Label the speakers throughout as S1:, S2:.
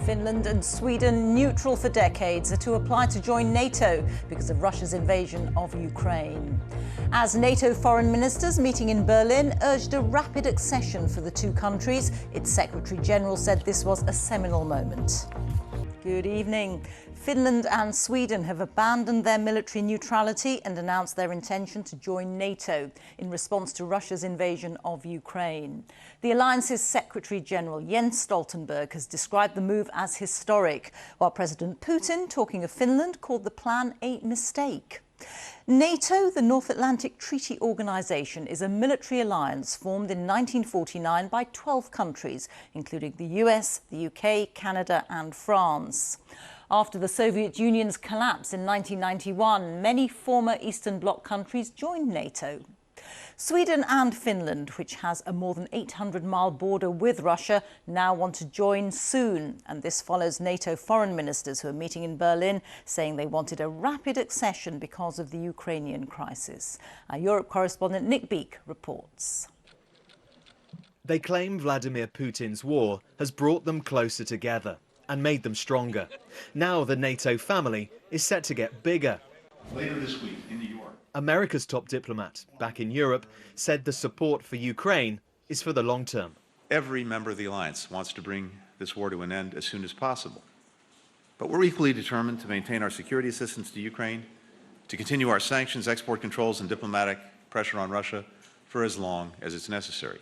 S1: Finland and Sweden, neutral for decades, are to apply to join NATO because of Russia's invasion of Ukraine. As NATO foreign ministers meeting in Berlin urged a rapid accession for the two countries, its Secretary General said this was a seminal moment. Good evening. Finland and Sweden have abandoned their military neutrality and announced their intention to join NATO in response to Russia's invasion of Ukraine. The alliance's Secretary General Jens Stoltenberg has described the move as historic, while President Putin, talking of Finland, called the plan a mistake. NATO, the North Atlantic Treaty Organization, is a military alliance formed in 1949 by 12 countries, including the US, the UK, Canada and France. After the Soviet Union's collapse in 1991, many former Eastern Bloc countries joined NATO. Sweden and Finland, which has a more than 800-mile border with Russia, now want to join soon. And this follows NATO foreign ministers who are meeting in Berlin, saying they wanted a rapid accession because of the Ukrainian crisis. Our Europe correspondent Nick Beake reports.
S2: They claim Vladimir Putin's war has brought them closer together and made them stronger. Now the NATO family is set to get bigger.
S3: Later this week in New York,
S2: America's top diplomat back in Europe said the support for Ukraine is for the long term.
S3: every member of the alliance wants to bring this war to an end as soon as possible. But we're equally determined to maintain our security assistance to Ukraine, to continue our sanctions, export controls, and diplomatic pressure on Russia for as long as it's necessary.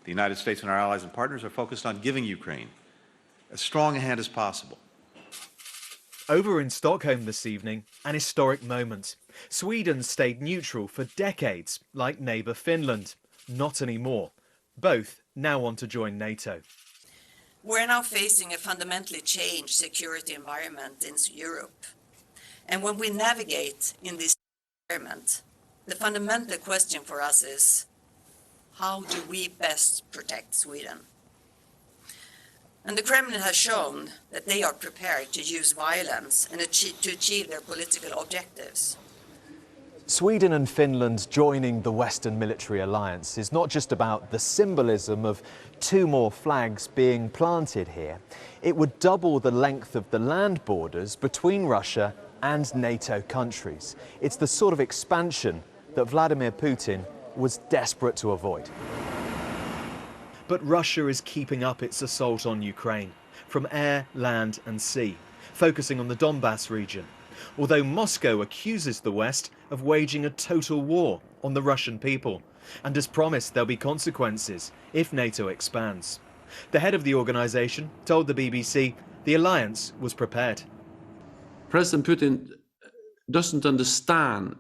S3: The United States and our allies and partners are focused on giving Ukraine as strong a hand as possible.
S2: Over in Stockholm this evening, an historic moment. Sweden stayed neutral for decades, like neighbour Finland. Not anymore. Both now want to join NATO.
S4: We're now facing a fundamentally changed security environment in Europe. And when we navigate in this environment, the fundamental question for us is, how do we best protect Sweden? And the Kremlin has shown that they are prepared to use violence and to achieve their political objectives.
S2: Sweden and Finland joining the Western military alliance is not just about the symbolism of two more flags being planted here. It would double the length of the land borders between Russia and NATO countries. It's the sort of expansion that Vladimir Putin was desperate to avoid. But Russia is keeping up its assault on Ukraine, from air, land and sea, focusing on the Donbass region. Although Moscow accuses the West of waging a total war on the Russian people and has promised there'll be consequences if NATO expands. The head of the organisation told the BBC the alliance was prepared.
S5: President Putin doesn't understand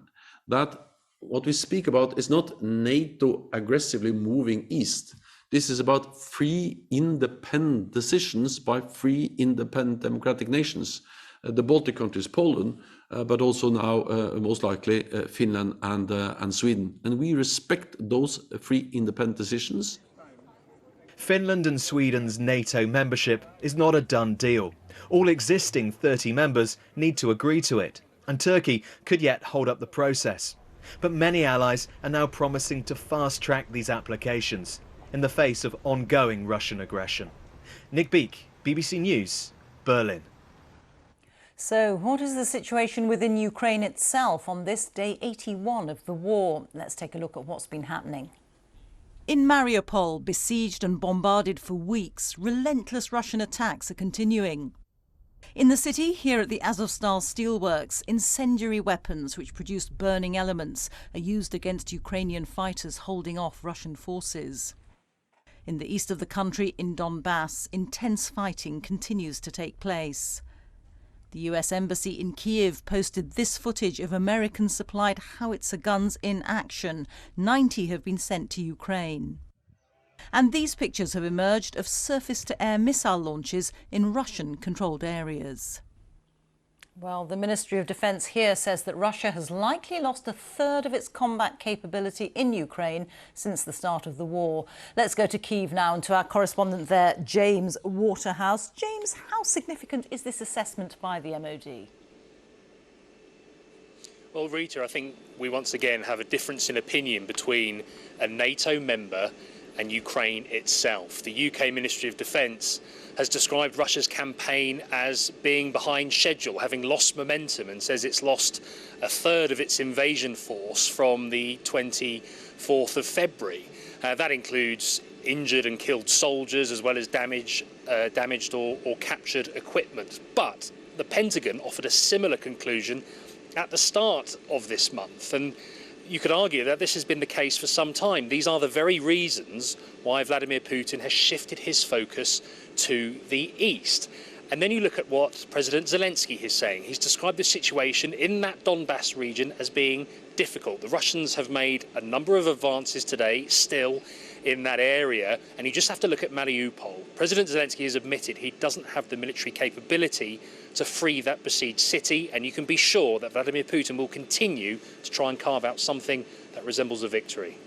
S5: that what we speak about is not NATO aggressively moving east. This is about free, independent decisions by free, independent democratic nations. The Baltic countries, Poland, but also now most likely Finland and Sweden. And we respect those free, independent decisions.
S2: Finland and Sweden's NATO membership is not a done deal. All existing 30 members need to agree to it, and Turkey could yet hold up the process. But many allies are now promising to fast-track these applications in the face of ongoing Russian aggression. Nick Beake, BBC News, Berlin.
S1: So what is the situation within Ukraine itself on this day 81 of the war? Let's take a look at what's been happening. In Mariupol, besieged and bombarded for weeks, relentless Russian attacks are continuing. In the city, here at the Azovstal steelworks, incendiary weapons which produce burning elements are used against Ukrainian fighters holding off Russian forces. In the east of the country, in Donbass, intense fighting continues to take place. The US Embassy in Kyiv posted this footage of American-supplied howitzer guns in action. 90 have been sent to Ukraine. And these pictures have emerged of surface-to-air missile launches in Russian-controlled areas. Well, the Ministry of Defence here says that Russia has likely lost a third of its combat capability in Ukraine since the start of the war. Let's go to Kyiv now and to our correspondent there, James Waterhouse. James, how significant is this assessment by the MOD?
S6: Well, Rita, I think we once again have a difference in opinion between a NATO member and Ukraine itself. The UK Ministry of Defence has described Russia's campaign as being behind schedule, having lost momentum, and says it's lost a third of its invasion force from the 24th of February. That includes injured and killed soldiers, as well as damaged or captured equipment. But the Pentagon offered a similar conclusion at the start of this month, and you could argue that this has been the case for some time. These are the very reasons why Vladimir Putin has shifted his focus to the east. And then you look at what President Zelensky is saying. He's described the situation in that Donbass region as being difficult. The Russians have made a number of advances today, still in that area, and you just have to look at Mariupol. President Zelensky has admitted he doesn't have the military capability to free that besieged city, and you can be sure that Vladimir Putin will continue to try and carve out something that resembles a victory.